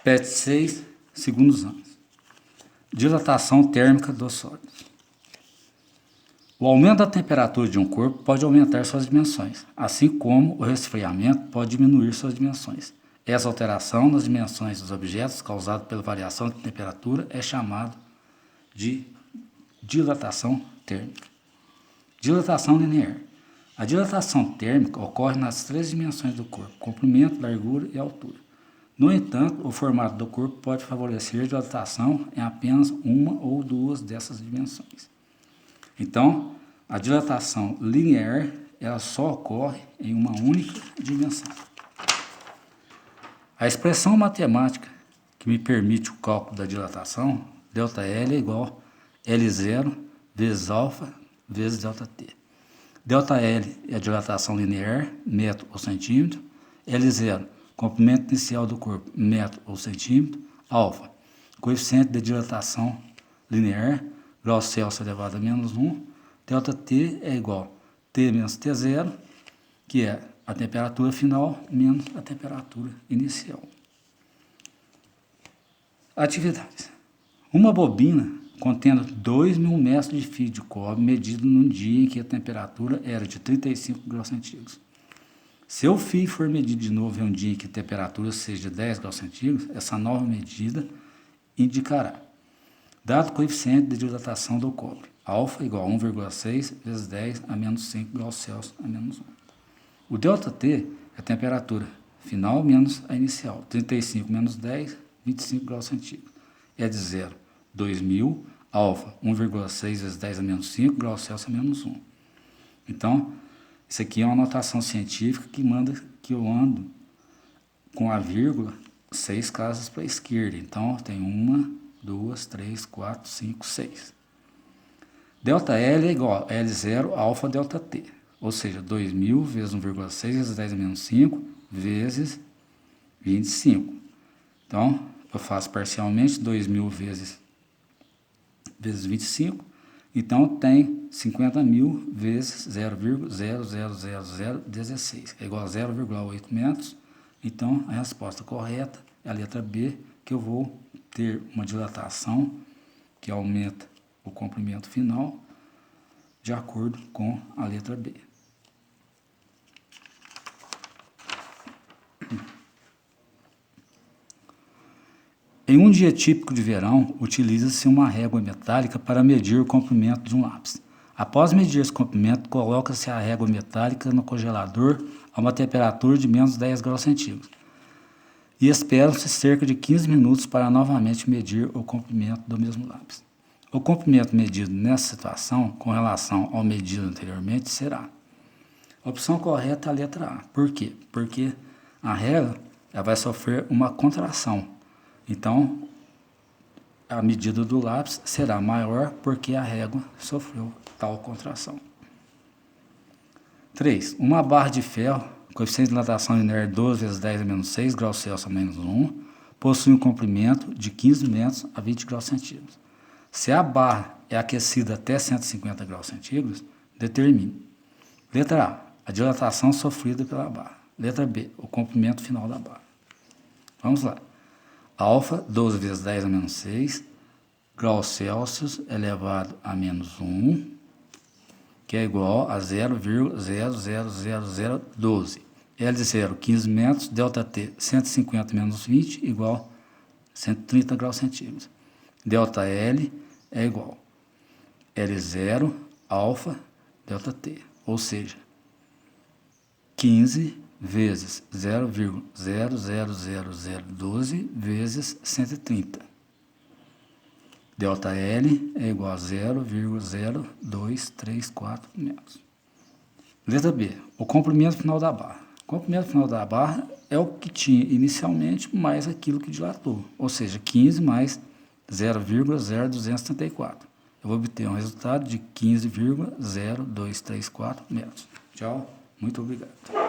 PET 6, segundos anos. Dilatação térmica dos sólidos. O aumento da temperatura de um corpo pode aumentar suas dimensões, assim como o resfriamento pode diminuir suas dimensões. Essa alteração nas dimensões dos objetos causada pela variação de temperatura é chamada de dilatação térmica. Dilatação linear. A dilatação térmica ocorre nas três dimensões do corpo: comprimento, largura e altura. No entanto, o formato do corpo pode favorecer a dilatação em apenas uma ou duas dessas dimensões. Então, a dilatação linear ela só ocorre em uma única dimensão. A expressão matemática que me permite o cálculo da dilatação, ΔL é igual a L0 vezes alfa vezes ΔT. ΔL é a dilatação linear, metro ou centímetro. L0, comprimento inicial do corpo, metro ou centímetro. Alfa, coeficiente de dilatação linear, graus Celsius elevado a menos 1. ΔT é igual a T menos T0, que é a temperatura final menos a temperatura inicial. Atividades. Uma bobina contendo 2.000 metros de fio de cobre medido num dia em que a temperatura era de 35 graus centígrados. Se o fio for medido de novo em um dia em que a temperatura seja de 10 graus centígrados, essa nova medida indicará: dado o coeficiente de dilatação do cobre, alfa igual a 1,6 vezes 10 a menos 5 graus Celsius a menos 1. O ΔT é a temperatura final menos a inicial, 35 menos 10, 25 graus centígrados. É de 0, 2.000, alfa, 1,6 vezes 10 a menos 5 graus Celsius a menos 1. Então, isso aqui é uma notação científica que manda que eu ando com a vírgula 6 casas para a esquerda. Então, tem 1, 2, 3, 4, 5, 6. ΔL é igual a L0 alfa ΔT, ou seja, 2.000 vezes 1,6 vezes 10 a menos 5 vezes 25. Então, eu faço parcialmente 2.000 vezes 25, então tem 50.000 vezes 0,00016, é igual a 0,8 metros. Então, a resposta correta é a letra B, que eu vou ter uma dilatação que aumenta o comprimento final de acordo com a letra B. Em um dia típico de verão, utiliza-se uma régua metálica para medir o comprimento de um lápis. Após medir esse comprimento, coloca-se a régua metálica no congelador a uma temperatura de menos 10 graus centígrados e esperam-se cerca de 15 minutos para novamente medir o comprimento do mesmo lápis. O comprimento medido nessa situação, com relação ao medido anteriormente, será: a opção correta é a letra A. Por quê? Porque a régua ela vai sofrer uma contração. Então, a medida do lápis será maior porque a régua sofreu tal contração. 3. Uma barra de ferro, coeficiente de dilatação linear 12 vezes 10 a menos 6 graus Celsius a menos 1, possui um comprimento de 15 metros a 20 graus centígrados. Se a barra é aquecida até 150 graus centígrados, determine. Letra A, a dilatação sofrida pela barra. Letra B, o comprimento final da barra. Vamos lá. Alfa, 12 vezes 10 a menos 6, graus Celsius elevado a menos 1, que é igual a 0,00012. L0, 15 metros, ΔT, 150 menos 20, igual a 130 graus centígrados. ΔL é igual a L0, alfa, ΔT, ou seja, 15 vezes 0,00012 vezes 130. ΔL é igual a 0,0234 metros. Letra B, o comprimento final da barra. O comprimento final da barra é o que tinha inicialmente mais aquilo que dilatou, ou seja, 15 mais 0,0234. Eu vou obter um resultado de 15,0234 metros. Tchau, muito obrigado.